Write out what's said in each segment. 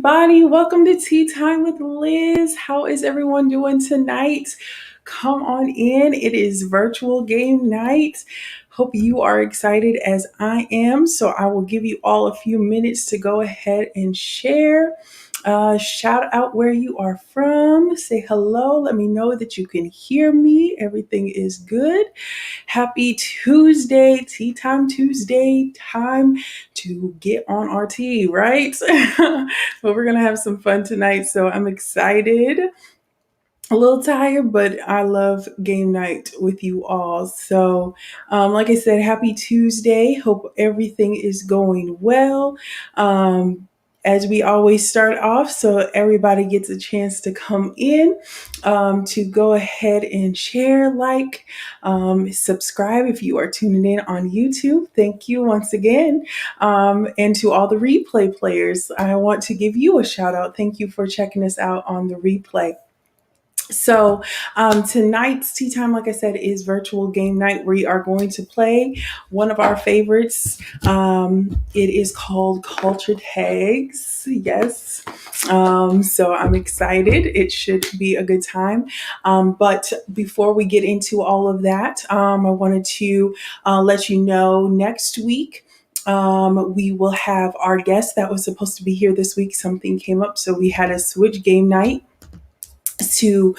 everybody. Welcome to Tea Time with Liz. How is everyone doing tonight? Come on in. It is virtual game night. Hope you are excited as I am. So I will give you all a few minutes to go ahead and share. Shout out where you are from. Say hello. Let me know that you can hear me. Everything is good. Happy Tuesday, Tea Time Tuesday, time to get on our tea, right? But we're going to have some fun tonight. So I'm excited. A little tired, but I love game night with you all. So, like I said, happy Tuesday. Hope everything is going well. As we always start off, so everybody gets a chance to come in, to go ahead and share, subscribe if you are tuning in on YouTube. Thank you once again. And to all the replay players, I want to give you a shout out. Thank you for checking us out on the replay. So tonight's tea time, like I said, is virtual game night. We are going to play one of our favorites. It is called Culture Tags. Yes. So I'm excited. It should be a good time. But before we get into all of that, I wanted to let you know next week. We will have our guest that was supposed to be here this week. Something came up, so we had a switch game night to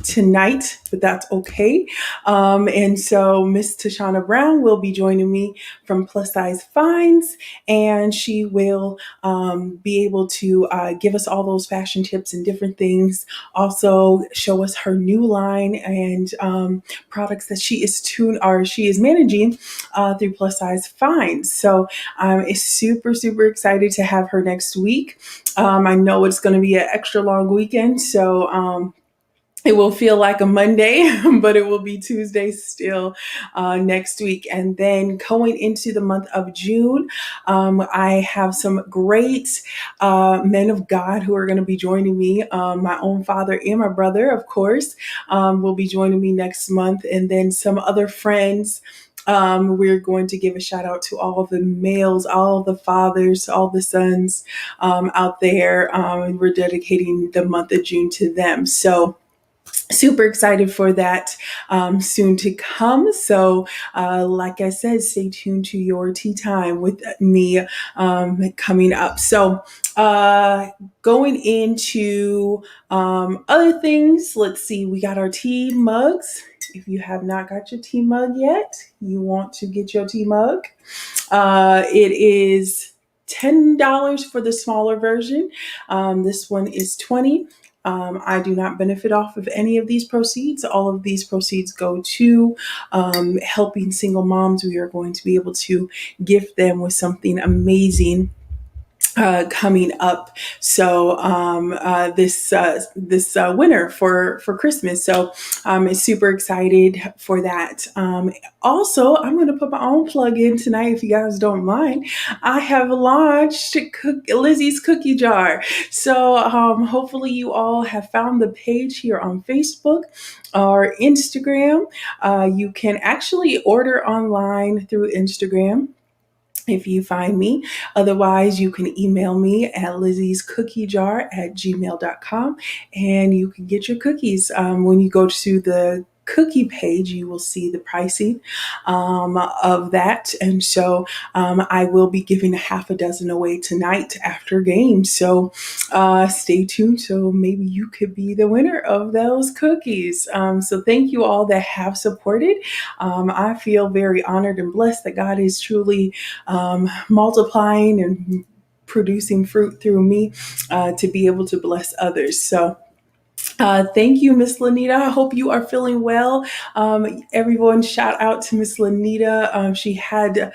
tonight, but that's okay. And so Miss Tashana Brown will be joining me from Plus Size Finds, and she will be able to give us all those fashion tips and different things. Also, show us her new line and products that she is managing through Plus Size Finds. So I'm super excited to have her next week. I know it's going to be an extra long weekend, so it will feel like a Monday, but it will be Tuesday still next week. And then going into the month of June, I have some great men of God who are going to be joining me. My own father and my brother, of course, will be joining me next month. And then some other friends. We're going to give a shout out to all of the males, all the fathers, all the sons out there. And we're dedicating the month of June to them. So super excited for that soon to come. So like I said, stay tuned to your tea time with me coming up. So going into other things, let's see, we got our tea mugs. If you have not got your tea mug yet, you want to get your tea mug. It is $10 for the smaller version. This one is $20. I do not benefit off of any of these proceeds. All of these proceeds go to helping single moms. We are going to be able to gift them with something amazing coming up. So this winter for Christmas. So I'm super excited for that. Also, I'm going to put my own plug in tonight, if you guys don't mind. I have launched Lizzie's Cookie Jar. So hopefully you all have found the page here on Facebook or Instagram. You can actually order online through Instagram if you find me. Otherwise, you can email me at lizziescookiejar@gmail.com, and you can get your cookies. When you go to the cookie page, you will see the pricing of that. And so I will be giving half a dozen away tonight after games. So stay tuned. So maybe you could be the winner of those cookies. So thank you all that have supported. I feel very honored and blessed that God is truly multiplying and producing fruit through me to be able to bless others. So thank you, Miss Lanita. I hope you are feeling well. Everyone, shout out to Miss Lanita. She had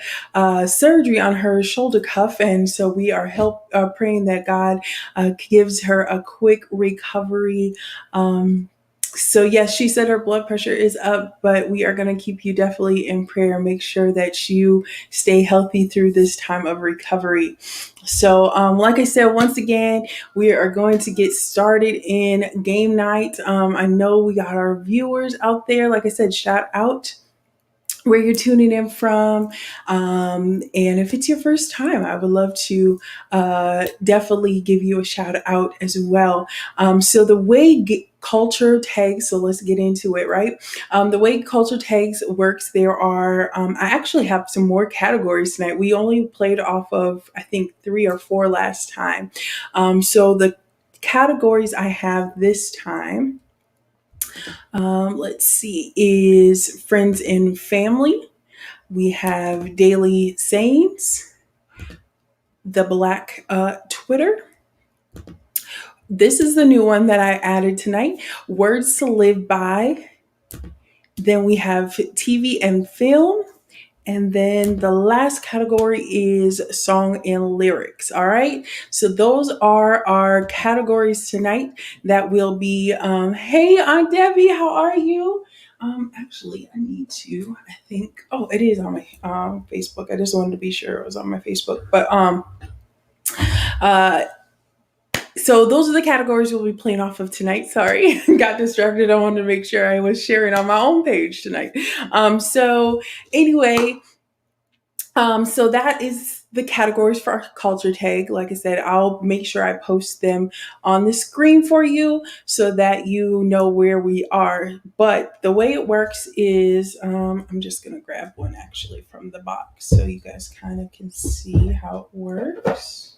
surgery on her shoulder cuff, and so we are praying that God gives her a quick recovery. So yes, she said her blood pressure is up, but we are going to keep you definitely in prayer. Make sure that you stay healthy through this time of recovery. So like I said, once again, we are going to get started in game night. I know we got our viewers out there. Like I said, shout out where you're tuning in from. And if it's your first time, I would love to definitely give you a shout out as well. So the way culture tags, so let's get into it, right? The way culture tags works, there are, I actually have some more categories tonight. We only played off of, I think, 3 or 4 last time. So the categories I have this time, let's see, is friends and family. We have daily sayings, the Black Twitter. This is the new one that I added tonight. Words to live by. Then we have TV and film. And then the last category is song and lyrics. All right. So those are our categories tonight that will be, hey, Aunt Debbie, how are you? Actually, I need to, I think, oh, it is on my Facebook. I just wanted to be sure it was on my Facebook. But uh, so those are the categories we'll be playing off of tonight. Sorry, got distracted. I wanted to make sure I was sharing on my own page tonight. So anyway, so that is the categories for our culture tag. Like I said, I'll make sure I post them on the screen for you so that you know where we are. But the way it works is, I'm just gonna grab one actually from the box so you guys kind of can see how it works.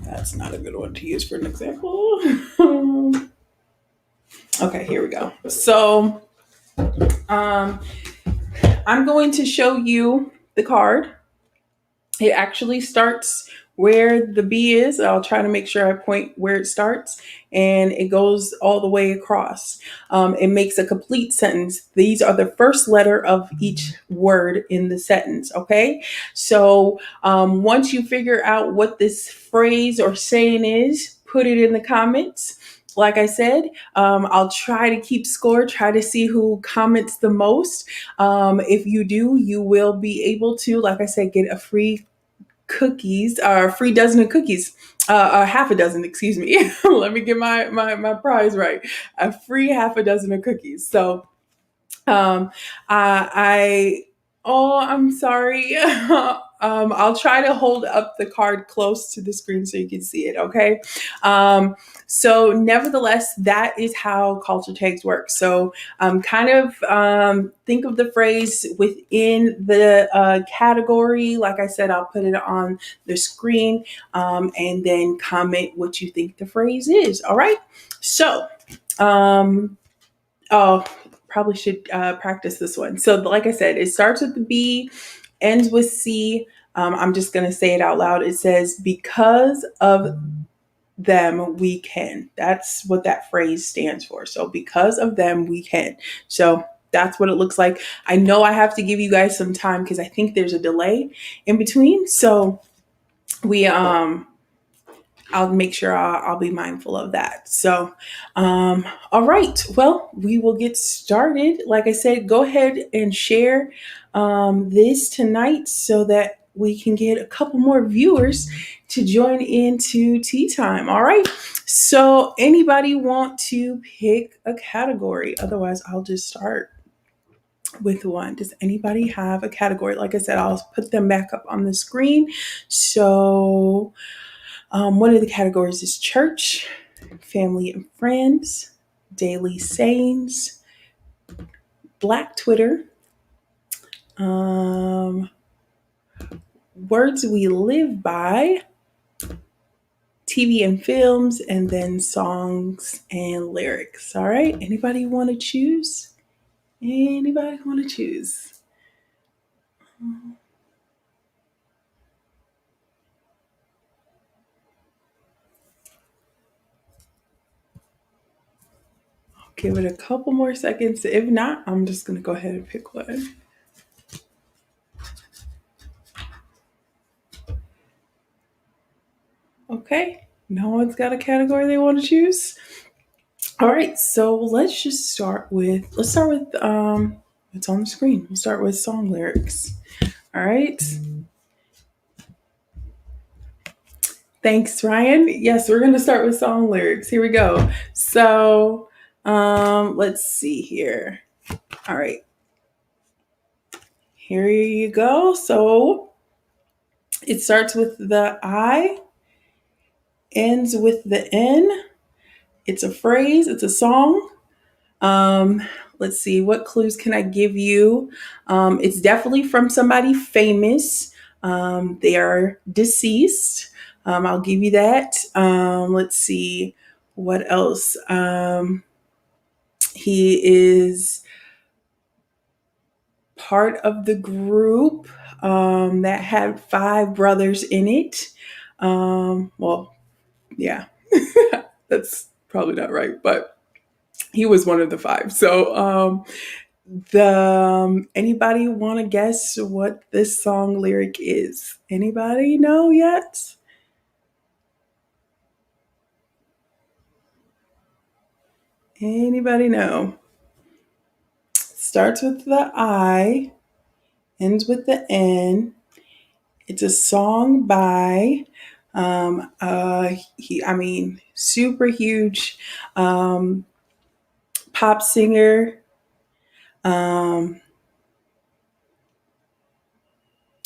That's not a good one to use for an example. Okay, here we go. So, um, I'm going to show you the card. It actually starts where the B is. I'll try to make sure I point where it starts, and it goes all the way across. It makes a complete sentence. These are the first letter of each word in the sentence. Okay. So once you figure out what this phrase or saying is, put it in the comments. Like I said, I'll try to keep score, try to see who comments the most. If you do, you will be able to, like I said, get a free cookies or a free dozen of cookies, half a dozen, excuse me. Let me get my prize right. A free half a dozen of cookies. So I oh, I'm sorry. I'll try to hold up the card close to the screen so you can see it. Okay. So, nevertheless, that is how culture tags work. So, kind of think of the phrase within the category. Like I said, I'll put it on the screen, and then comment what you think the phrase is. All right. So, oh, probably should practice this one. So, like I said, it starts with the B, ends with C. I'm just going to say it out loud. It says, because of them, we can. That's what that phrase stands for. So, because of them, we can. So, that's what it looks like. I know I have to give you guys some time because I think there's a delay in between. So, we, I'll make sure I'll be mindful of that. So, all right. Well, we will get started. Like I said, go ahead and share this tonight so that we can get a couple more viewers to join into tea time. All right. So, anybody want to pick a category? Otherwise, I'll just start with one. Does anybody have a category? Like I said, I'll put them back up on the screen. So, one of the categories is church, family and friends, daily sayings, Black Twitter, words we live by, TV and films, and then songs and lyrics. All right. Anybody want to choose? Anybody want to choose? Give it a couple more seconds. If not, I'm just going to go ahead and pick one. Okay. No one's got a category they want to choose. All right, so let's start with what's on the screen. We'll start with song lyrics. All right. Thanks, Ryan. Yes, we're going to start with song lyrics. Here we go. So, let's see here. All right, here you go. So it starts with the I, ends with the N. It's a phrase, it's a song. Um, let's see, what clues can I give you? It's definitely from somebody famous. They are deceased. I'll give you that. Let's see, what else? He is part of the group that had five brothers in it. Well, yeah, that's probably not right, but he was one of the five. So, the anybody want to guess what this song lyric is? Anybody know yet? Anybody know? Starts with the I, ends with the N. It's a song by I mean, super huge um pop singer. Um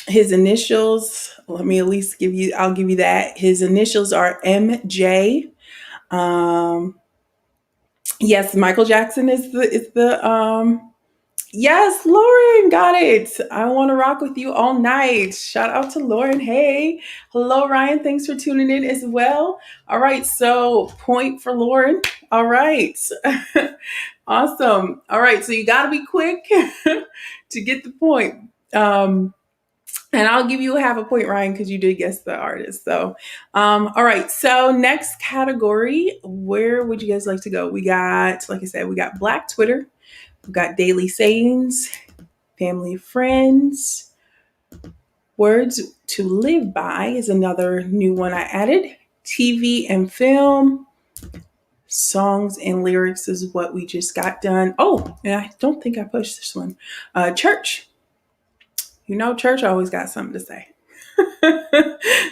his initials, let me at least give you I'll give you that. His initials are MJ. Um yes, Michael Jackson is the yes, Lauren got it. I want to rock with you all night. Shout out to Lauren. Hey. Hello, Ryan. Thanks for tuning in as well. All right. So, point for Lauren. All right. Awesome. All right. So, you got to be quick to get the point. Um, and I'll give you half a point, Ryan, because you did guess the artist. So, all right. So, next category, where would you guys like to go? We got, like I said, we got Black Twitter. We've got daily sayings, family, friends. Words to live by is another new one I added. TV and film. Songs and lyrics is what we just got done. Oh, and I don't think I pushed this one. Church. You know, church always got something to say.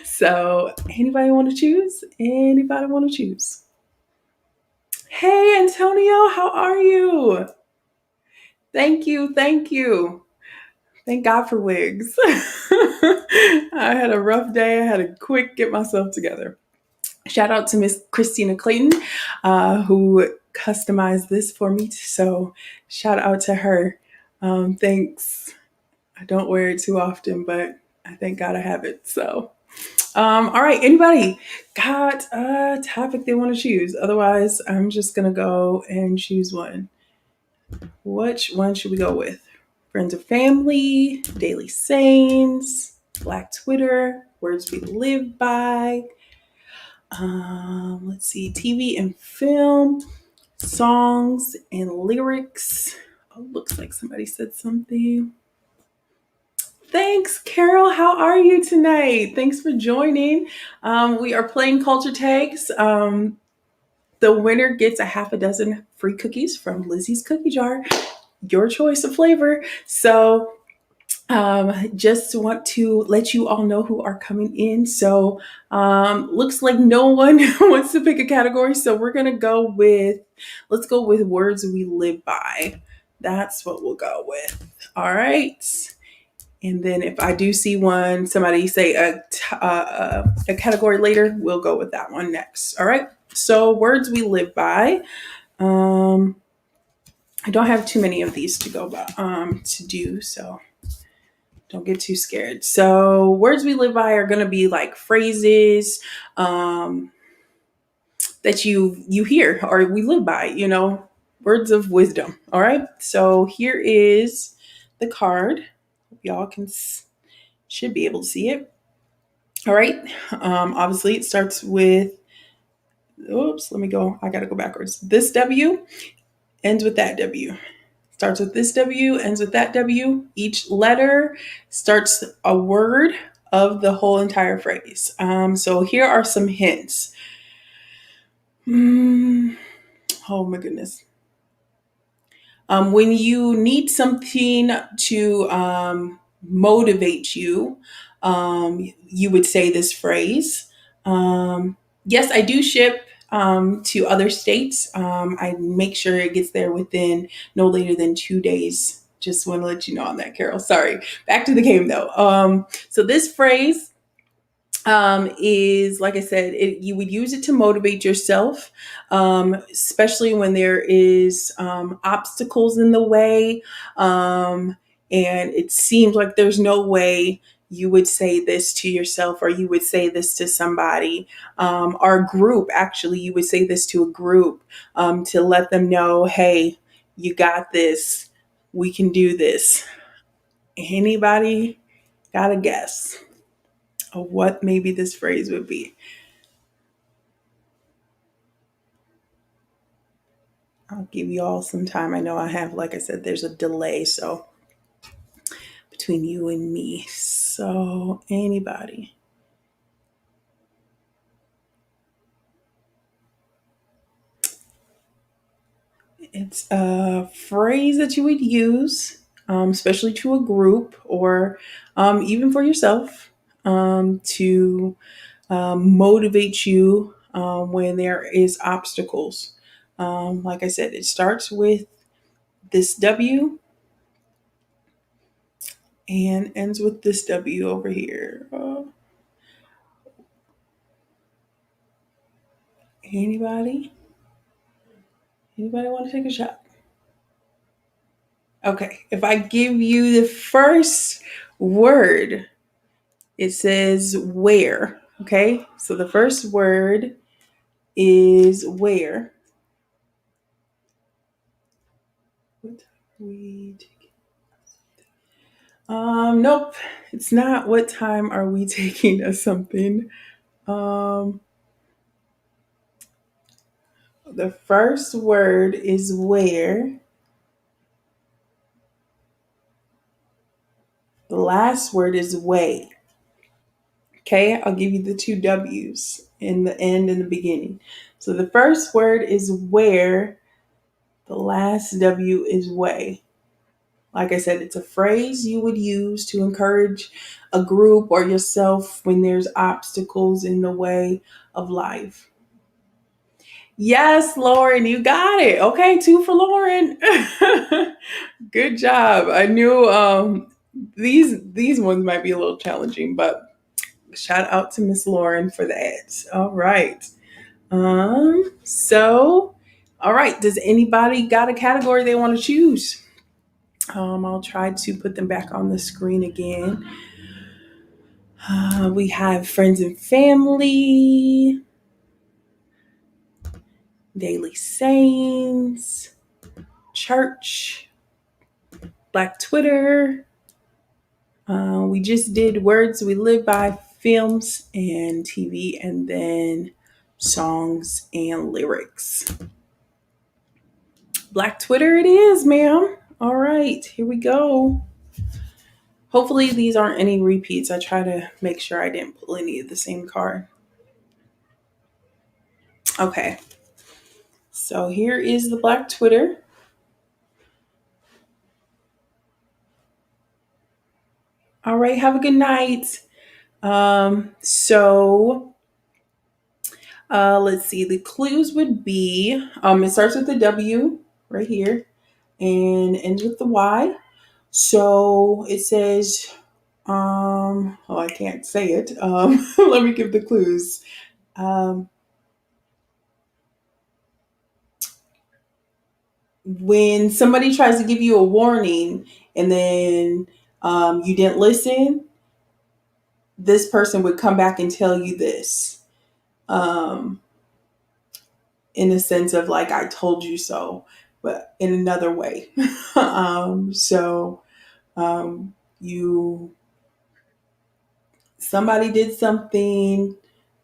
So, anybody want to choose? Anybody want to choose? Hey, Antonio, how are you? Thank you. Thank you. Thank God for wigs. I had a rough day. I had to quick get myself together. Shout out to Miss Christina Clayton, who customized this for me. So shout out to her. Thanks. I don't wear it too often, but I thank God I have it. So, all right. Anybody got a topic they want to choose? Otherwise, I'm just gonna go and choose one. Which one should we go with? Friends or family, daily sayings, Black Twitter, words we live by. Let's see, TV and film, songs and lyrics. Oh, looks like somebody said something. Thanks, Carol. How are you tonight? Thanks for joining. We are playing culture tags. The winner gets a half a dozen free cookies from Lizzie's Cookie Jar. Your choice of flavor. So just want to let you all know who are coming in. So looks like no one wants to pick a category. So we're gonna let's go with words we live by. That's what we'll go with. All right. And then if I do see one, somebody say a category later, we'll go with that one next. All right. So words we live by. Um, I don't have too many of these to go by, to do, so don't get too scared. So words we live by are going to be like phrases that you hear or we live by, words of wisdom. All right. So here is the card. Y'all should be able to see it. All right. Obviously, it starts with. Oops. Let me go. I got to go backwards. This W ends with that W. Starts with this W, ends with that W. Each letter starts a word of the whole entire phrase. So here are some hints. Oh my goodness. When you need something to motivate you, you would say this phrase. Yes, I do ship to other states. I make sure it gets there within no later than 2 days. Just want to let you know on that, Carol. Sorry. Back to the game though. So this phrase is, like I said, you would use it to motivate yourself, especially when there is obstacles in the way, and it seems like there's no way. You would say this to yourself, or you would say this to somebody, or a group. Actually, you would say this to a group to let them know, "Hey, you got this. We can do this." Anybody got a guess of what maybe this phrase would be? I'll give you all some time. I know I have, like I said, there's a delay, so between you and me. So, anybody? It's a phrase that you would use, especially to a group or even for yourself, to motivate you when there is obstacles. Like I said, it starts with this W and ends with this W over here. Anybody? Anybody want to take a shot? Okay, if I give you the first word, it says where. Okay, so the first word is where. What we nope, it's not. What time are we taking us something? Um, the first word is where. The last word is way. Okay, I'll give you the two W's in the end and the beginning. So the first word is where. The last W is way. Like I said, it's a phrase you would use to encourage a group or yourself when there's obstacles in the way of life. Yes, Lauren, you got it. Okay, two for Lauren. Good job. I knew these ones might be a little challenging, but shout out to Miss Lauren for that. All right. So all right, does anybody got a category they want to choose? I'll try to put them back on the screen again. We have friends and family, daily sayings, church, Black Twitter. We just did words we live by, films and TV, and then songs and lyrics. Black Twitter it is, ma'am. All right, here we go. Hopefully these aren't any repeats. I try to make sure I didn't pull any of the same card. Okay. So here is the Black Twitter. All right, have a good night. So let's see. The clues would be it starts with the W right here and ends with the Y. So it says I can't say it. Let me give the clues. Um, when somebody tries to give you a warning and then you didn't listen, this person would come back and tell you this. Um, in a sense of like I told you so, but in another way. So you somebody did something,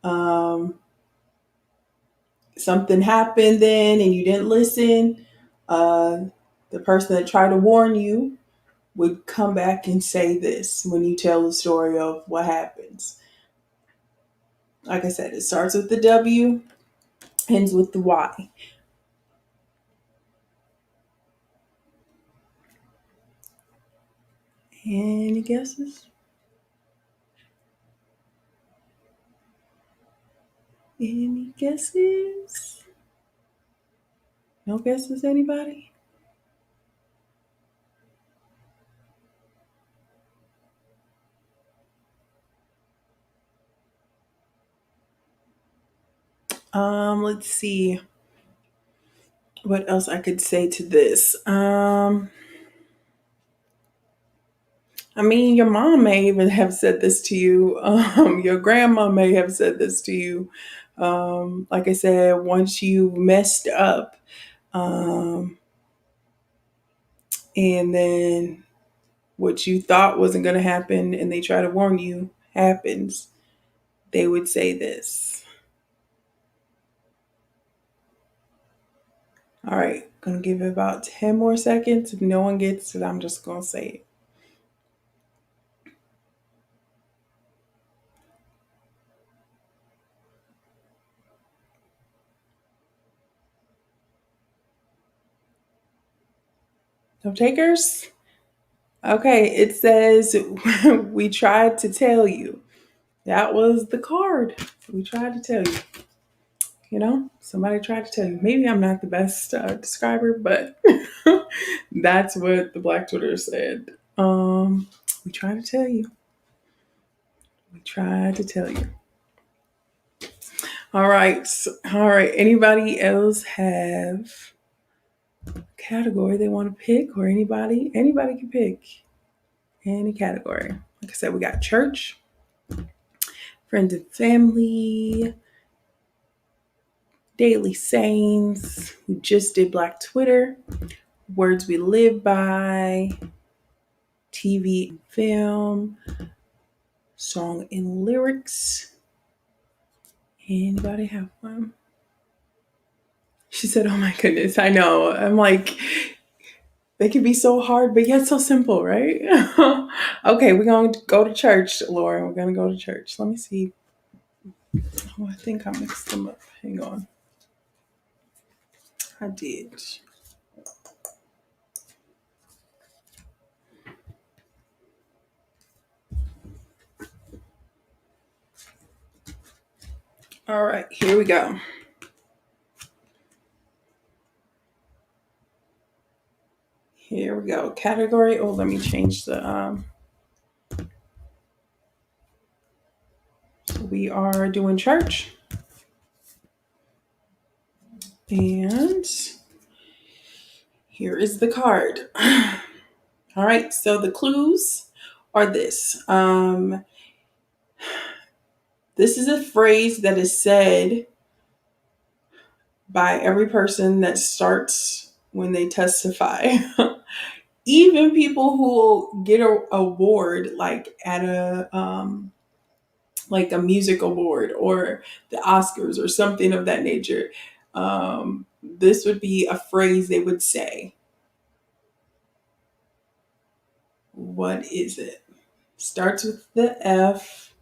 um, something happened then, and you didn't listen. Uh, the person that tried to warn you would come back and say this when you tell the story of what happens. Like I said, it starts with the W, ends with the Y. Any guesses? Any guesses? No guesses, anybody? Let's see what else I could say to this. I mean, your mom may even have said this to you. Your grandma may have said this to you. Like I said, once you messed up, um, and then what you thought wasn't going to happen, and they try to warn you happens, they would say this. All right, gonna give it about 10 more seconds. If no one gets it, I'm just gonna say it. No takers? Okay, it says, we tried to tell you. That was the card. We tried to tell you. You know, somebody tried to tell you. Maybe I'm not the best describer, but that's what the Black Twitter said. We tried to tell you. We tried to tell you. All right. All right. Anybody else have a category they want to pick, or anybody? Anybody can pick any category. Like I said, we got church, friends and family, daily sayings. We just did Black Twitter, words we live by, TV and film, song and lyrics. Anybody have one? She said, "Oh my goodness, I know." I'm like, they can be so hard, but yet so simple, right? Okay, we're going to go to church, Lauren. We're going to go to church. Let me see. Oh, I think I mixed them up. Hang on. I did. All right, here we go. Here we go. Category. Oh, let me change the. We are doing church. And here is the card. All right, so the clues are this. This is a phrase that is said by every person that starts when they testify. Even people who get an award, like a music award or the Oscars or something of that nature. This would be a phrase they would say. What is it? Starts with the F.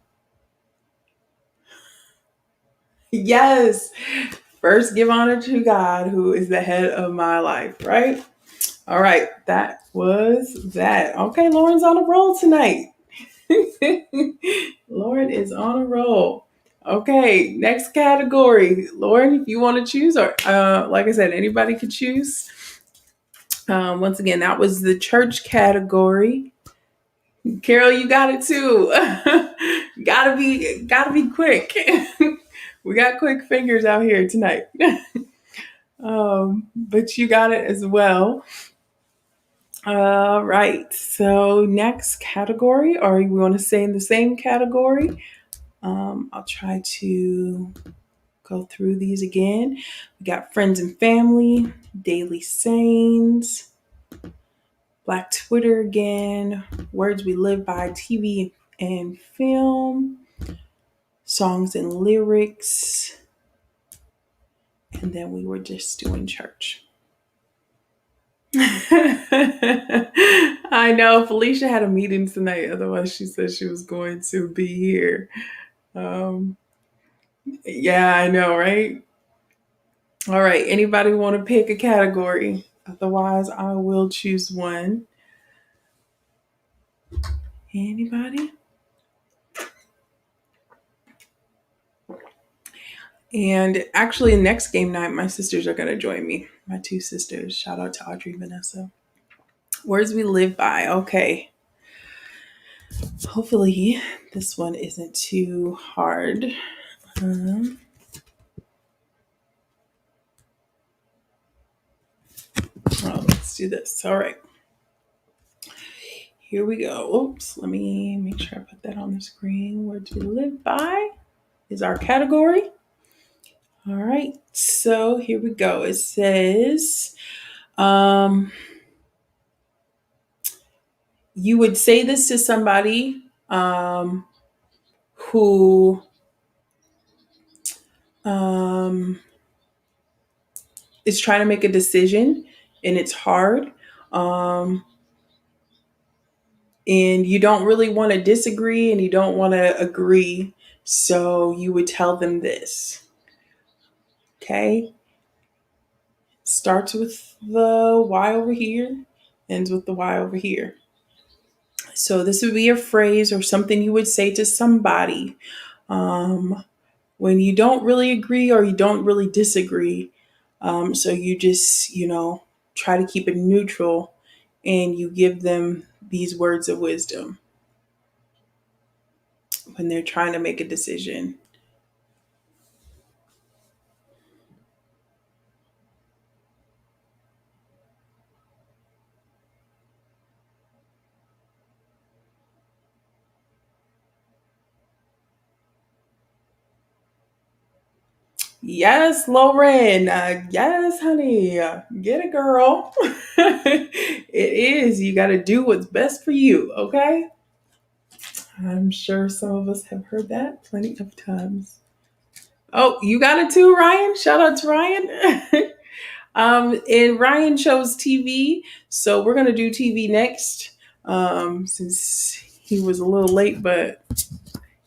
Yes. First, give honor to God, who is the head of my life, right? All right. That was that. Okay. Lauren's on a roll tonight. Lauren is on a roll. Okay. Next category. Lauren, if you want to choose, or like I said, anybody could choose. Once again, that was the church category. Carol, you got it too. gotta be quick. We got quick fingers out here tonight. But you got it as well. All right. So next category, or we want to say in the same category? I'll try to go through these again. We got friends and family, daily sayings, Black Twitter again, words we live by, TV and film, songs and lyrics, and then we were just doing church. I know Felicia had a meeting tonight, otherwise she said she was going to be here. Um, yeah, I know, right? All right, anybody want to pick a category? Otherwise, I will choose one. Anybody? And actually, next game night, my sisters are going to join me. My two sisters. Shout out to Audrey and Vanessa. Words we live by. Okay. Hopefully, this one isn't too hard. Um, let's do this. All right. Here we go. Oops. Let me make sure I put that on the screen. Words we live by is our category. All right. So here we go. It says, you would say this to somebody who um, is trying to make a decision and it's hard. Um, and you don't really want to disagree and you don't want to agree. So you would tell them this. Okay. Starts with the Y over here, ends with the Y over here. So this would be a phrase or something you would say to somebody when you don't really agree or you don't really disagree. So you just, try to keep it neutral and you give them these words of wisdom when they're trying to make a decision. Yes, Lauren. Yes, honey. Get it, girl. It is. You got to do what's best for you, okay? I'm sure some of us have heard that plenty of times. Oh, you got it too, Ryan? Shout out to Ryan. And Ryan chose TV, so we're gonna do TV next. Since he was a little late, but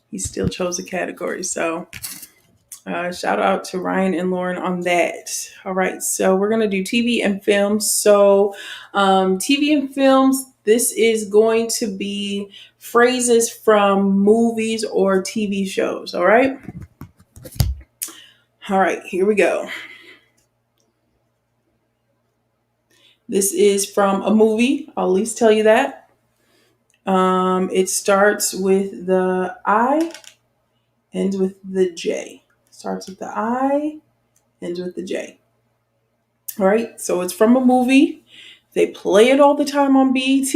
he still chose a category. So shout out to Ryan and Lauren on that. All right, so we're gonna do TV and films. So TV and films. This is going to be phrases from movies or TV shows. All right. All right, here we go. This is from a movie. I'll at least tell you that. It starts with the I, ends with the J. Starts with the I, ends with the J. All right, so it's from a movie. They play it all the time on BET.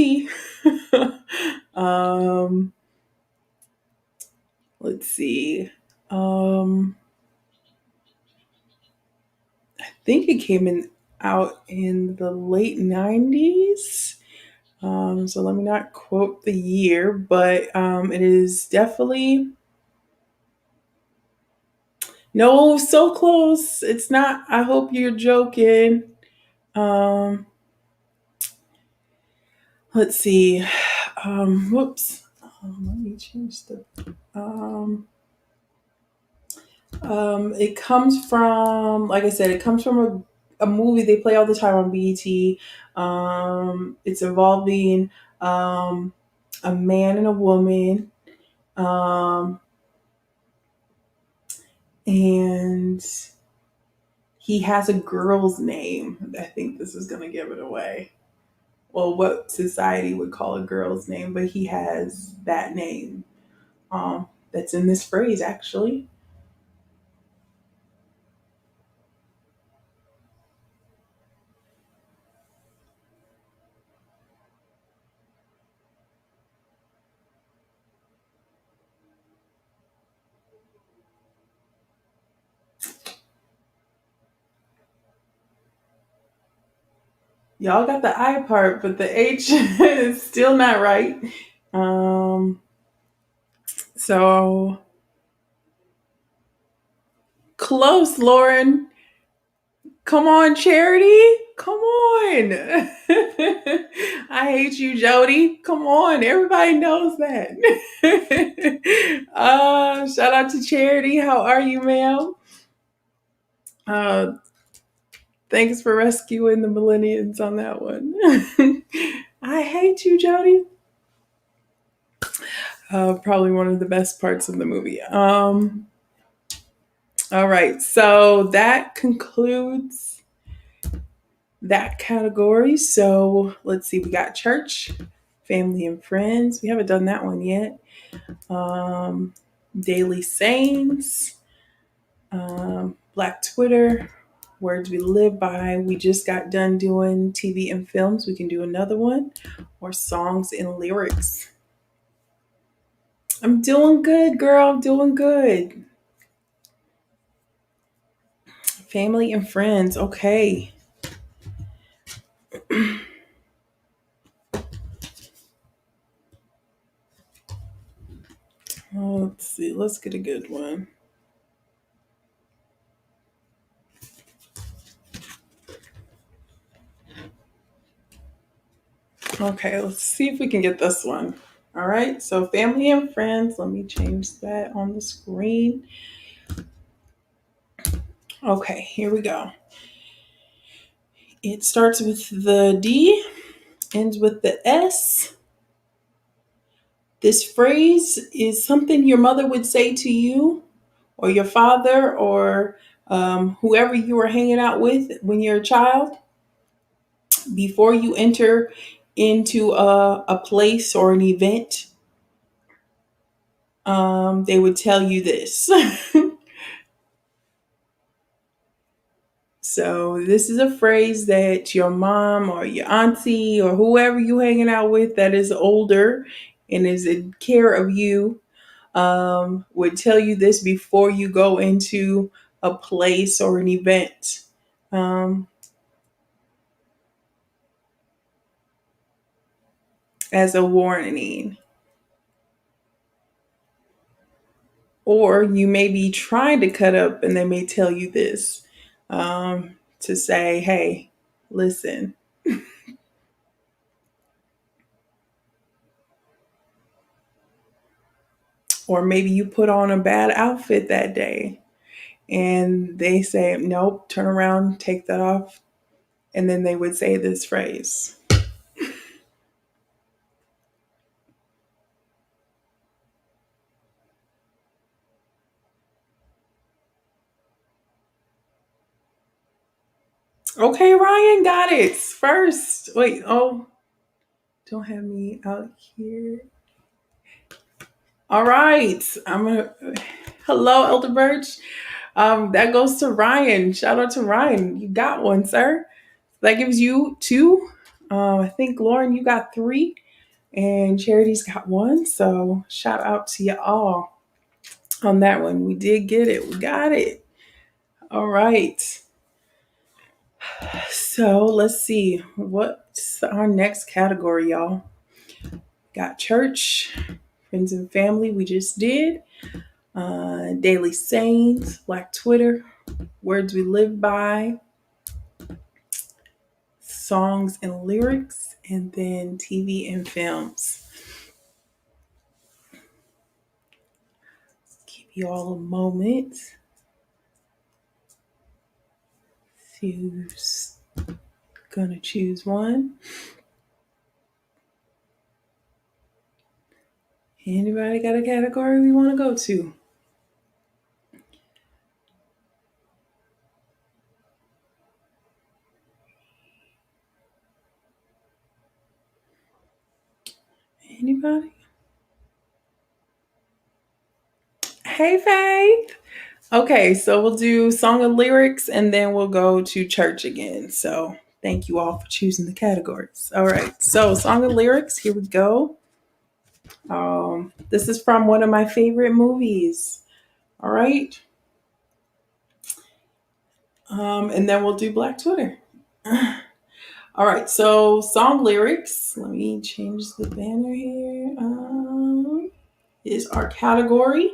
um, let's see. Um, I think it came out in the late 90s. So let me not quote the year, but it is definitely no, so close. It's not. I hope you're joking. Um, let's see. Whoops. Let me change the. Um, it comes from, like I said, it comes from a movie they play all the time on BET. It's involving a man and a woman. Um, and he has a girl's name. I think this is going to give it away. Well, what society would call a girl's name, but he has that name that's in this phrase, actually. Y'all got the I part, but the H is still not right. Um, so close, Lauren. Come on, Charity. Come on. I hate you, Jody. Come on. Everybody knows that. Shout out to Charity. How are you, ma'am? Uh, Thanks for rescuing the millennials on that one. I hate you, Jody. Probably one of the best parts of the movie. All right. So that concludes that category. So let's see. We got church, family, and friends. We haven't done that one yet. Um, daily sayings, Black Twitter, words we live by. We just got done doing TV and films. We can do another one, or songs and lyrics. I'm doing good, girl. I'm doing good. Family and friends. Okay. Let's see. Let's get a good one. Okay, let's see if we can get this one. All right, so family and friends. Let me change that on the screen. Okay, here we go. It starts with the D, ends with the S. This phrase is something your mother would say to you, or your father, or whoever you were hanging out with when you're a child, before you enter into a place or an event. They would tell you this. So this is a phrase that your mom or your auntie or whoever you hanging out with that is older and is in care of you, would tell you this before you go into a place or an event, um, as a warning. Or you may be trying to cut up and they may tell you this, to say, hey, listen. Or maybe you put on a bad outfit that day and they say, nope, turn around, take that off. And then they would say this phrase. Okay, Ryan got it first. Wait, oh, don't have me out here. All right. Hello, Elder Birch. That goes to Ryan. Shout out to Ryan. You got one, sir. That gives you two. I think Lauren, you got three, and Charity's got one. So shout out to you all on that one. We did get it. We got it. All right. So let's see. What's our next category, y'all? Got church, friends and family. We just did. Daily sayings, Black Twitter, words we live by, songs and lyrics, and then TV and films. Give you all a moment who's gonna choose one. Anybody got a category we want to go to? Anybody? Hey, Faith. Okay, so we'll do song and lyrics and then we'll go to church again. So thank you all for choosing the categories. All right, so song and lyrics, here we go. This is from one of my favorite movies. All right. And then we'll do Black Twitter. All right, so song lyrics. Let me change the banner here. Is our category.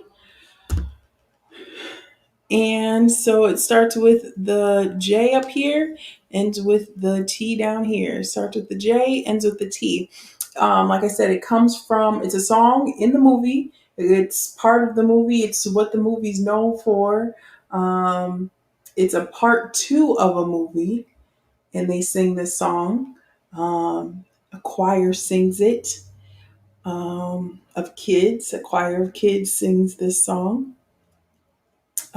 And so it starts with the J up here, ends with the T down here. Starts with the J, ends with the T. Like I said, it's a song in the movie. It's part of the movie. It's what the movie's known for. Um, it's a part two of a movie, and they sing this song. A choir sings it, of kids. A choir of kids sings this song.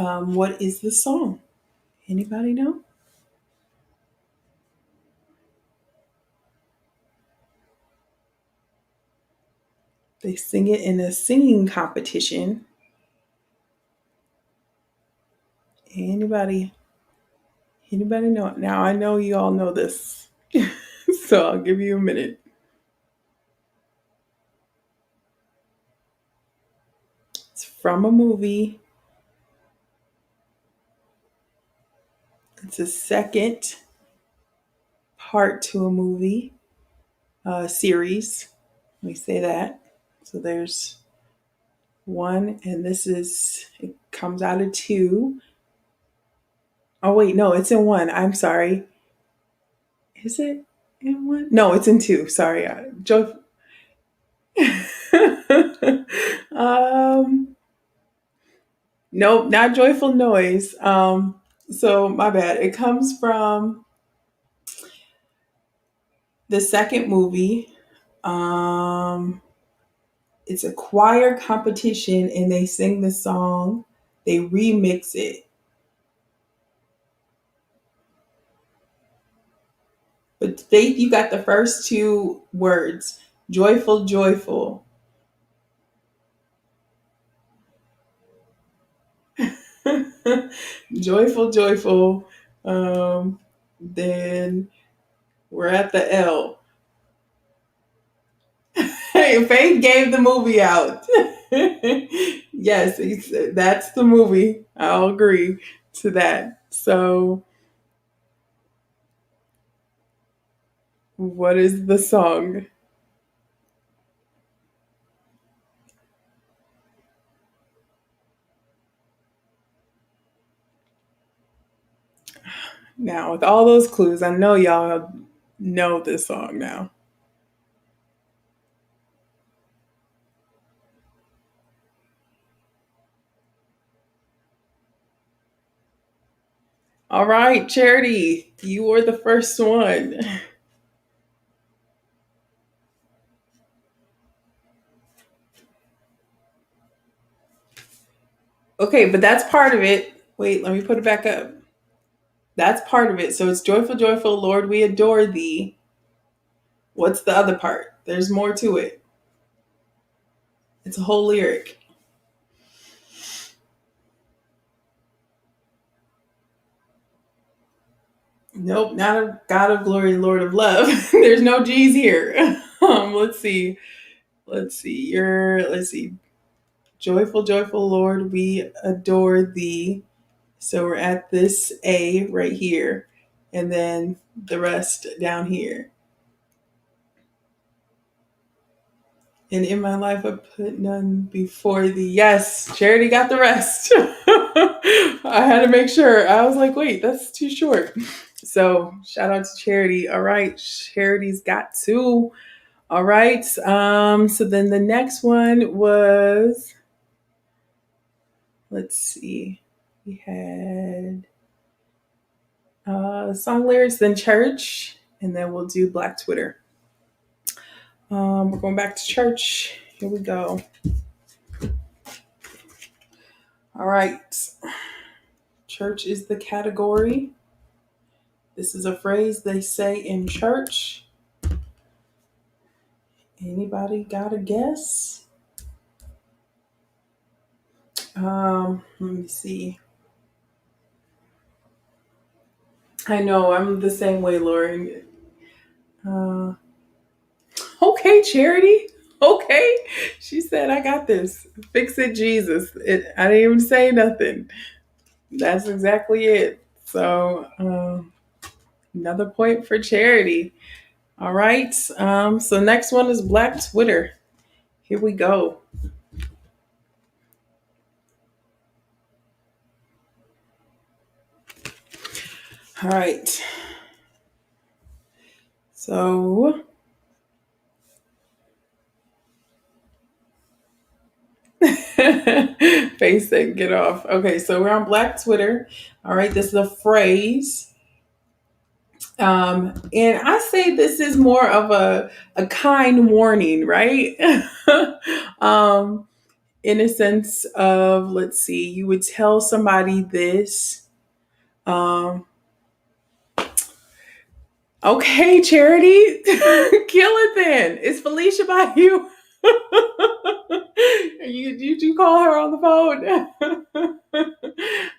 What is the song? Anybody know? They sing it in a singing competition. Anybody? Anybody know? Now I know you all know this, so I'll give you a minute. It's from a movie. It's a second part to a movie series. Let me say that. So there's one, and this is it comes out of two. Oh wait, no, it's in one. I'm sorry. Is it in one? No, it's in two. Sorry, Joy. um, nope, not joyful noise. So my bad. It comes from the second movie. Um, it's a choir competition, and they sing the song. They remix it, but Faith, you got the first two words. Joyful, joyful. Joyful, joyful. Then we're at the L. Hey, Faith gave the movie out. Yes, that's the movie. I'll agree to that. So, what is the song? Now, with all those clues, I know y'all know this song now. All right, Charity, you were the first one. Okay, but that's part of it. Wait, let me put it back up. That's part of it. So it's joyful, joyful, Lord, we adore thee. What's the other part? There's more to it. It's a whole lyric. Nope, not a God of glory, Lord of love. There's no G's here. Let's see. Let's see. Let's see. Joyful, joyful Lord, we adore thee. So we're at this A right here, and then the rest down here. And in my life, I put none before thee. Yes, Charity got the rest. I had to make sure. I was like, wait, that's too short. So shout out to Charity. All right, Charity's got two. All right. So then the next one was, let's see, we had song lyrics, then church, and then we'll do Black Twitter. We're going back to church. Here we go. All right. Church is the category. This is a phrase they say in church. Anybody got a guess? Let me see. I know I'm the same way, Lauren. Uh, okay, Charity. Okay. She said, I got this. Fix it, Jesus. I didn't even say nothing. That's exactly it. So, another point for Charity. All right. So next one is Black Twitter. Here we go. All right. So face it, get off. Okay, so we're on Black Twitter. All right, this is a phrase. And I say this is more of a kind warning, right? um, in a sense of, let's see, you would tell somebody this. Um, okay, Charity, kill it then. Is Felicia by you? you call her on the phone?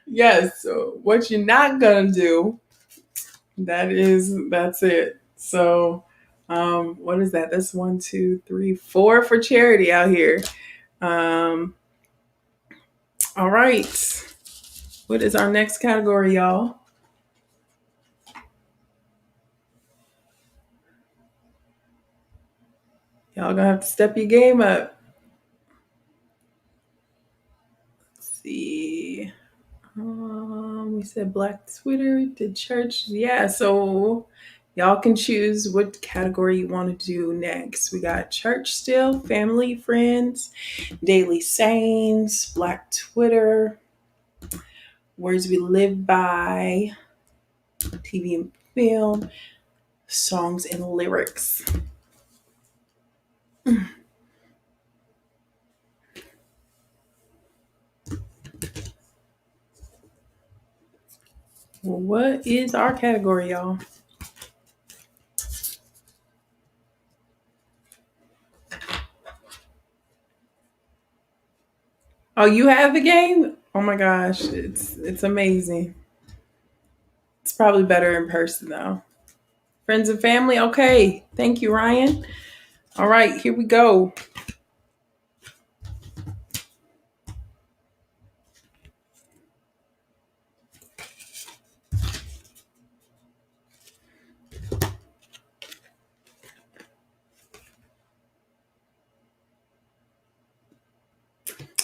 Yes. So what you're not gonna do? That's it. So, what is that? That's 1, 2, 3, 4 for Charity out here. Um, all right. What is our next category, y'all? Y'all gonna have to step your game up. Let's see. We said Black Twitter, did church. Yeah, so y'all can choose what category you want to do next. We got church still, family, friends, daily sayings, Black Twitter, words we live by, TV and film, songs and lyrics. Well, what is our category, y'all? Oh, you have the game? Oh my gosh, it's amazing. It's probably better in person though. Friends and family, okay. Thank you, Ryan. All right, here we go.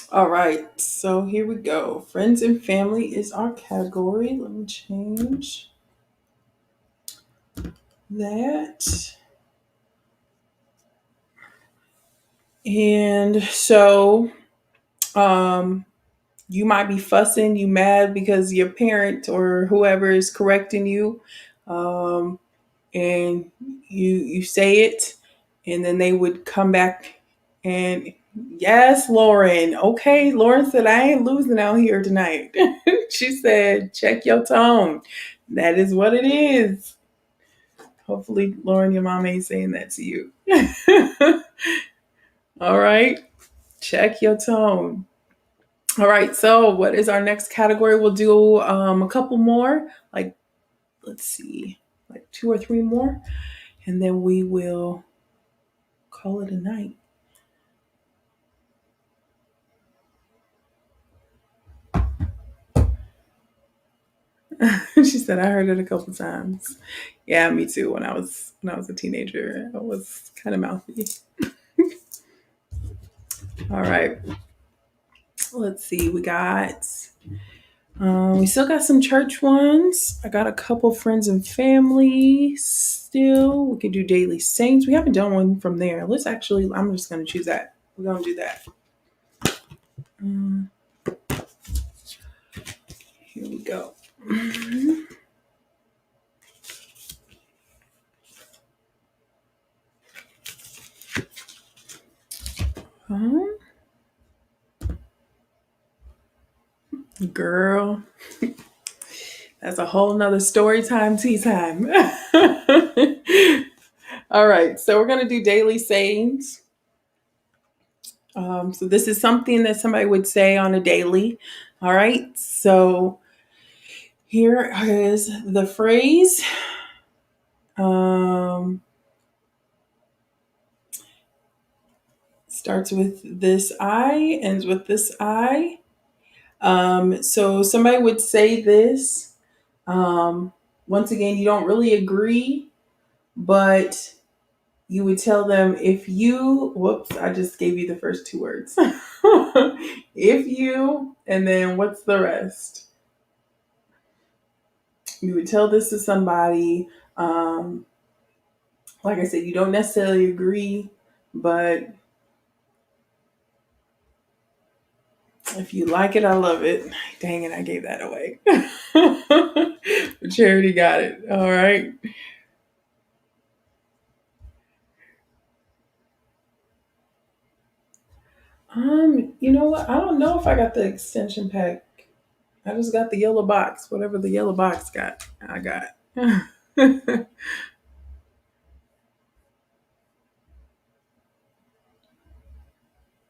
All right, so here we go. Friends and family is our category. Let me change that. And so, um, you might be fussing, you mad because your parent or whoever is correcting you, um, and you say it, and then they would come back and yes, Lauren. Okay, Lauren said I ain't losing out here tonight. She said, check your tone. That is what it is. Hopefully, Lauren, your mom ain't saying that to you. All right, check your tone. All right, so what is our next category? We'll do a couple more, like, let's see, like 2 or 3 more, and then we will call it a night. She said, I heard it a couple times. Yeah, me too. When I was a teenager, I was kind of mouthy. All right, let's see. We still got some church ones. I got a couple friends and family still. We could do daily saints. We haven't done one from there. I'm just going to choose that. We're going to do that. Um, Here we go. Um, Girl, that's a whole nother story time, tea time. All right, so we're going to do daily sayings. So this is something that somebody would say on a daily. All right, so here is the phrase. Um, Starts with this I, ends with this I. So somebody would say this. Um, Once again, you don't really agree, but you would tell them if you, whoops, I just gave you the first 2 words. If you, and then what's the rest? You would tell this to somebody. Like I said, you don't necessarily agree, but if you like it, I love it. Dang it, I gave that away. But Charity got it. All right. You know what? I don't know if I got the extension pack. I just got the yellow box. Whatever the yellow box got, I got.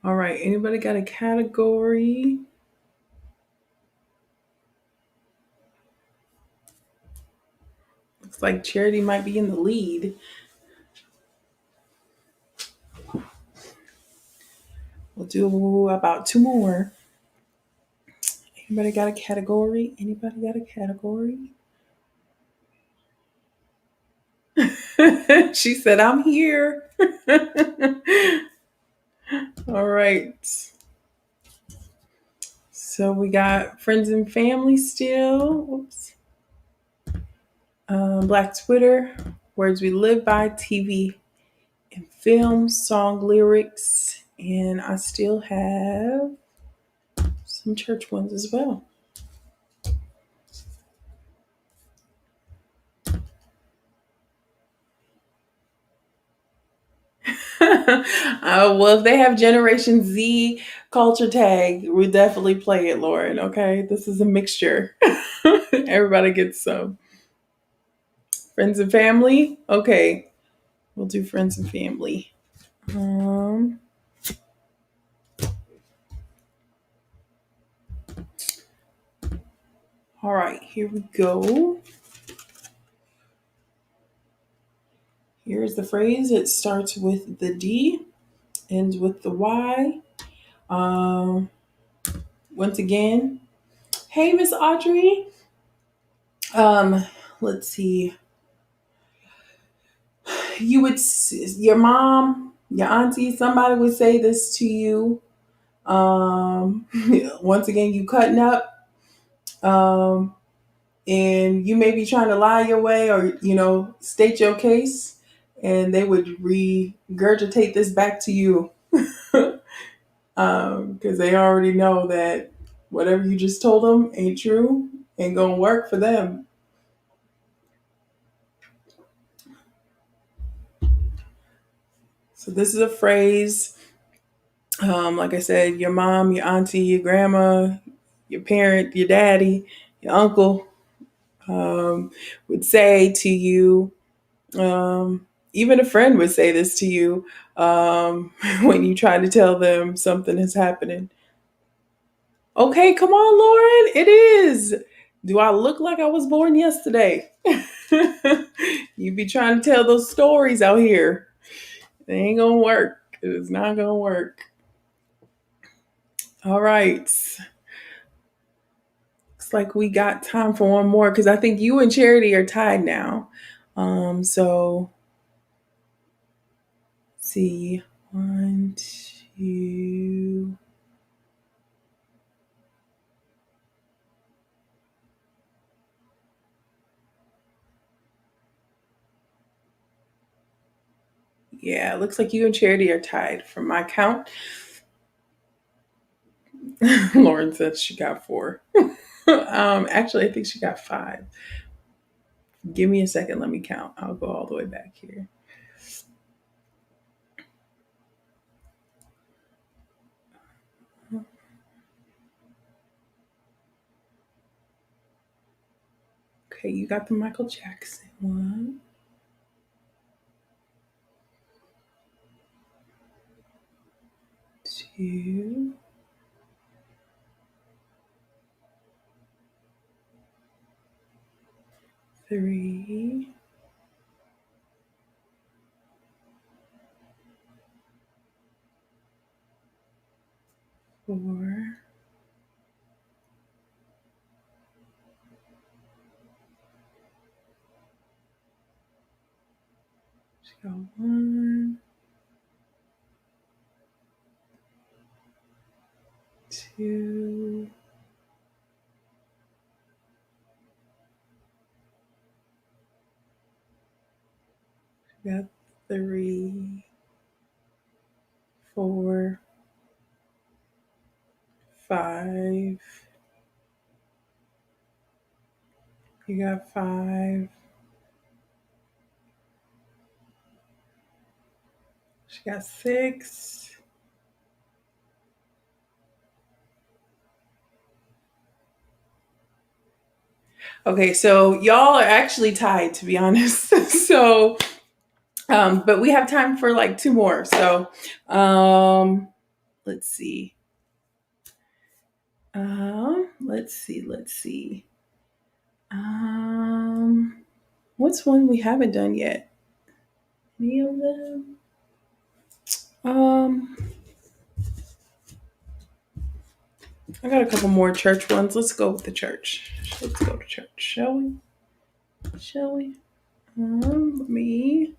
All right. Anybody got a category? Looks like Charity might be in the lead. We'll do about two more. Anybody got a category? Anybody got a category? She said, I'm here. All right. So we got friends and family still. Oops. Black Twitter, words we live by, TV and film, song lyrics, and I still have some church ones as well. Well, if they have Generation Z culture tag, we definitely play it, Lauren. Okay, this is a mixture. Everybody gets some. Friends and family. Okay, we'll do friends and family. Um, all right, here we go. Here's the phrase. It starts with the D, ends with the Y. Um, Once again, hey, Miss Audrey. Um, let's see. Your mom, your auntie, somebody would say this to you. Once again, you cutting up. Um, and you may be trying to lie your way or state your case, and they would regurgitate this back to you because they already know that whatever you just told them ain't true, ain't gonna work for them. So this is a phrase, like I said, your mom, your auntie, your grandma, your parent, your daddy, your uncle would say to you. Even a friend would say this to you when you try to tell them something is happening. Okay, come on, Lauren. It is. Do I look like I was born yesterday? You be trying to tell those stories out here. They ain't gonna work. It's not gonna work. All right. Looks like we got time for one more because I think you and Charity are tied now. So let's see. One, two. Yeah, it looks like you and Charity are tied from my count. Lauren said she got four. Actually, I think she got five. Give me a second. Let me count. I'll go all the way back here. Okay, you got the Michael Jackson one, two, three, four, she got one, two, she got three, four, five. You got five. She got six. Okay, so y'all are actually tied, to be honest. So, but we have time for like two more. So, let's see. Let's see. Um, what's one we haven't done yet? Any of them? Um, I got a couple more church ones. Let's go with the church. Let's go to church, shall we? Shall we? Me.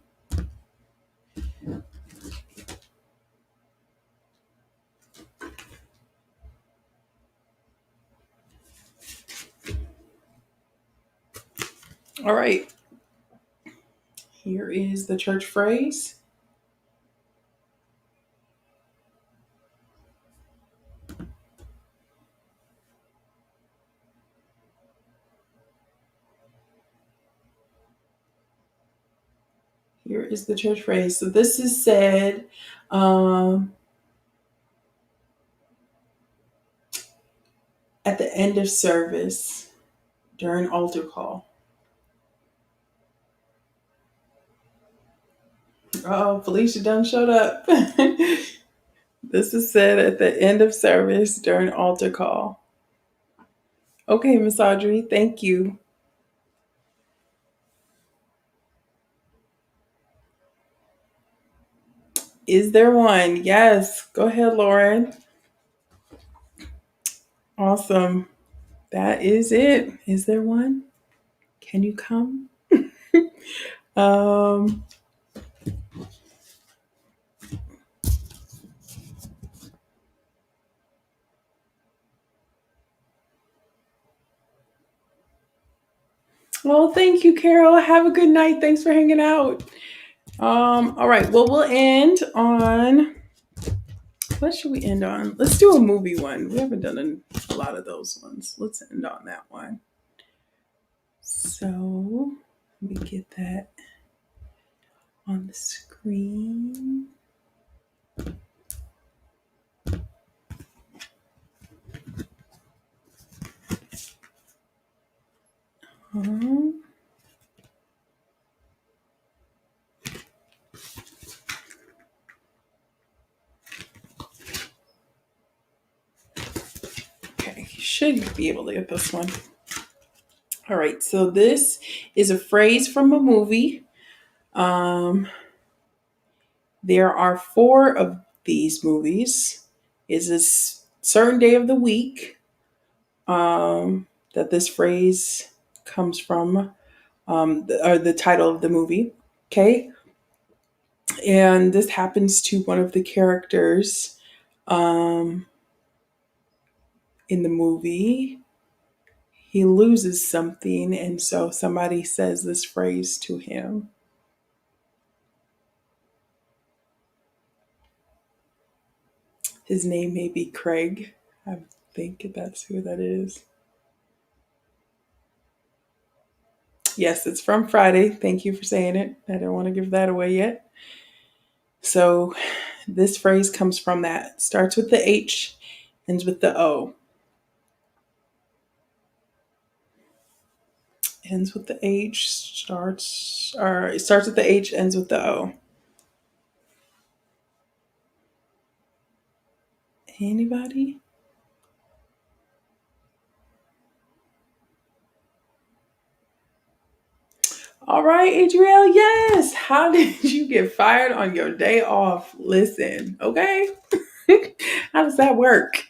All right. Here is the church phrase. Here is the church phrase. So this is said um, at the end of service during altar call. Oh, Felicia done showed up. This is said at the end of service during altar call. Okay, Miss Audrey, thank you. Is there one? Yes. Go ahead, Lauren. Awesome. That is it. Is there one? Can you come? Um, well, thank you, Carol. Have a good night. Thanks for hanging out. All right. Well, we'll end on what should we end on? Let's do a movie one. We haven't done a lot of those ones. Let's end on that one. So let me get that on the screen. Um, okay, you should be able to get this one. All right, so this is a phrase from a movie. There are four of these movies. It's a certain day of the week that this phrase comes from, or the title of the movie. Okay, and this happens to one of the characters um, in the movie. He loses something, and so somebody says this phrase to him. His name may be Craig. I think that's who that is. Yes, it's from Friday. Thank you for saying it. I don't want to give that away yet. So, this phrase comes from that. Starts with the H, ends with the O. Ends with the H, it starts with the H, ends with the O. Anybody? All right, Adriel, yes. How did you get fired on your day off? Listen, okay? How does that work?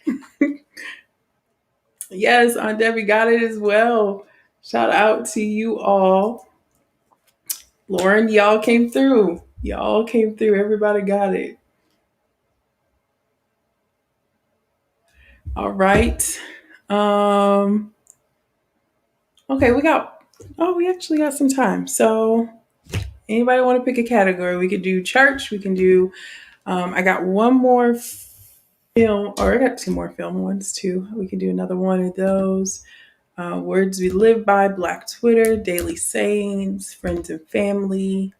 Yes, Aunt Debbie got it as well. Shout out to you all. Lauren, y'all came through. Y'all came through. Everybody got it. All right. Um, okay, we actually got some time. So anybody want to pick a category? We could do church. We can do, I got one more film, or I got two more film ones too. We can do another one of those. Words we live by, Black Twitter, daily sayings, friends and family.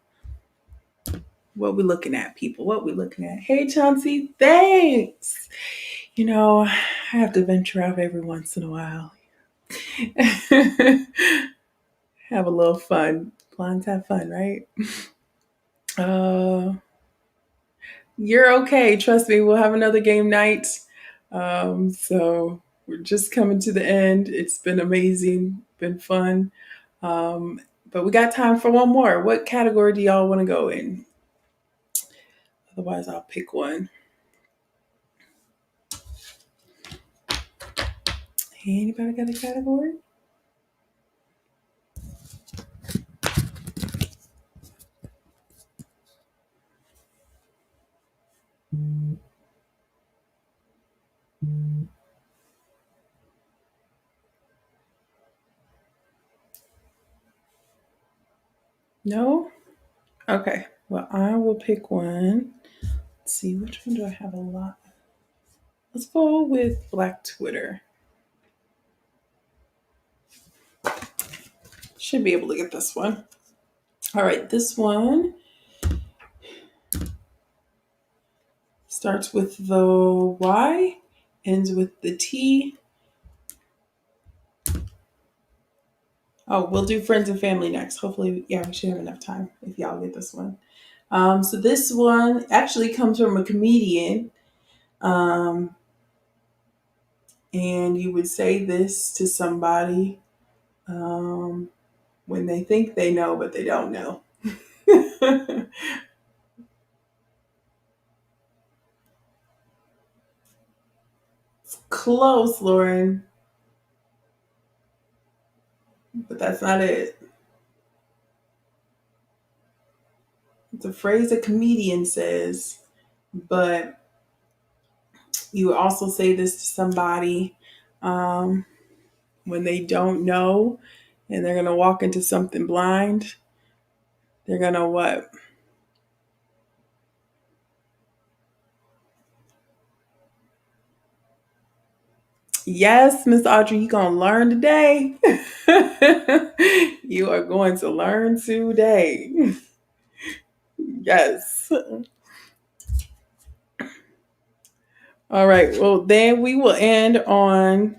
What we looking at, people? What we looking at? Hey, Chauncey, thanks. I have to venture out every once in a while. Have a little fun. Blondes have fun, right? Uh, you're okay. Trust me, we'll have another game night. So we're just coming to the end. It's been amazing, been fun. Um, but we got time for one more. What category do y'all want to go in? Otherwise, I'll pick one. Anybody got a category? No? Okay. Well, I will pick one. Let's see, which one do I have a lot? Let's go with Black Twitter. Should be able to get this one. All right, this one starts with the Y, ends with the T. Oh, we'll do friends and family next. Hopefully, yeah, we should have enough time if y'all get this one. So this one actually comes from a comedian. Um, and you would say this to somebody um, when they think they know, but they don't know. Close, Lauren, but that's not it. It's a phrase a comedian says, but you also say this to somebody um, when they don't know and they're going to walk into something blind. They're going to what? Yes, Miss Audrey, you're going to learn today. You are going to learn today. Yes. All right. Well, then we'll end on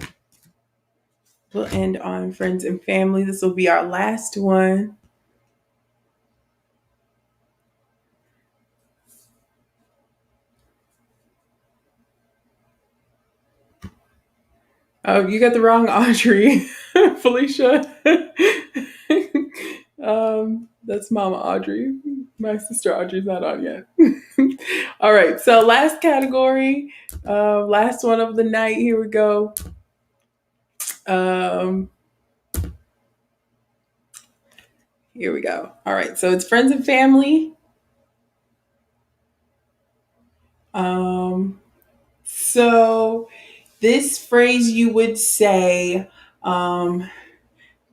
friends and family. This will be our last one. Oh, you got the wrong Audrey, Felicia. That's Mama Audrey. My sister Audrey's not on yet. All right, so last category, last one of the night. Here we go. Um, Here we go. All right, so it's friends and family. Um, so this phrase you would say um,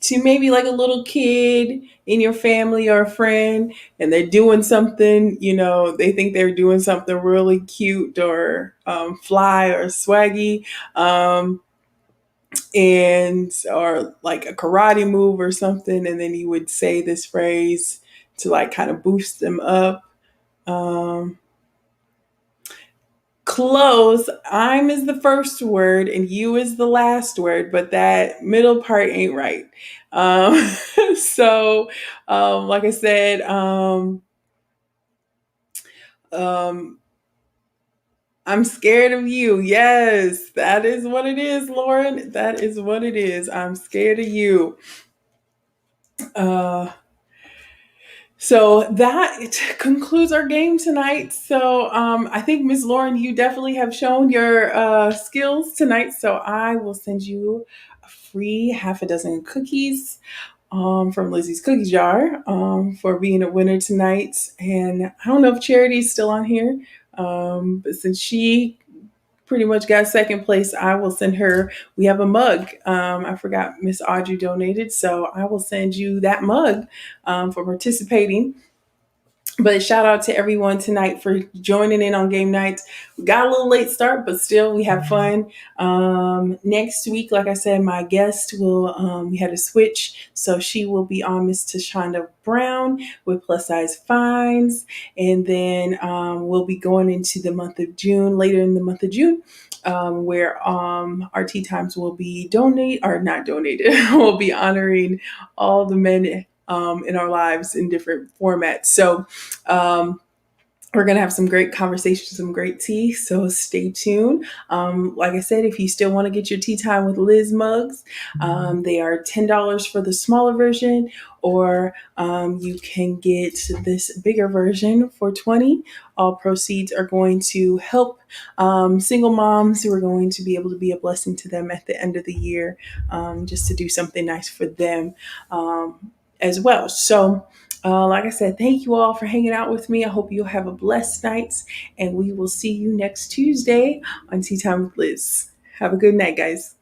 to maybe like a little kid in your family or a friend, and they're doing something, they think they're doing something really cute or fly or swaggy. And or like a karate move or something, and then you would say this phrase to like kind of boost them up. Um, Close. I'm is the first word and you is the last word, but that middle part ain't right. Um, so, like I said, um, I'm scared of you. Yes, that is what it is, Lauren. That is what it is. I'm scared of you. Uh, So that concludes our game tonight. So I think Miss Lauren, you definitely have shown your skills tonight. So I will send you a free half a dozen cookies from Lizzie's Cookie Jar for being a winner tonight. And I don't know if Charity's still on here, but since she pretty much got second place, I will send her. We have a mug. I forgot Miss Audrey donated, so I will send you that mug for participating. But shout out to everyone tonight for joining in on game nights. We got a little late start, but still we have fun. Next week, like I said, my guest will, we had a switch. So she will be on Miss Tashonda Brown with Plus Size Finds. And then we'll be going into the month of June, later in the month of June. where our tea times will be donate or not donated. We'll be honoring all the men in our lives in different formats. So we're going to have some great conversations, some great tea. So stay tuned. Like I said, if you still want to get your Tea Time with Liz mugs, they are $10 for the smaller version, or you can get this bigger version for $20. All proceeds are going to help single moms who are going to be able to be a blessing to them at the end of the year, just to do something nice for them as well. So, like I said, thank you all for hanging out with me. I hope you'll have a blessed night, and we will see you next Tuesday on Tea Time with Liz. Have a good night, guys.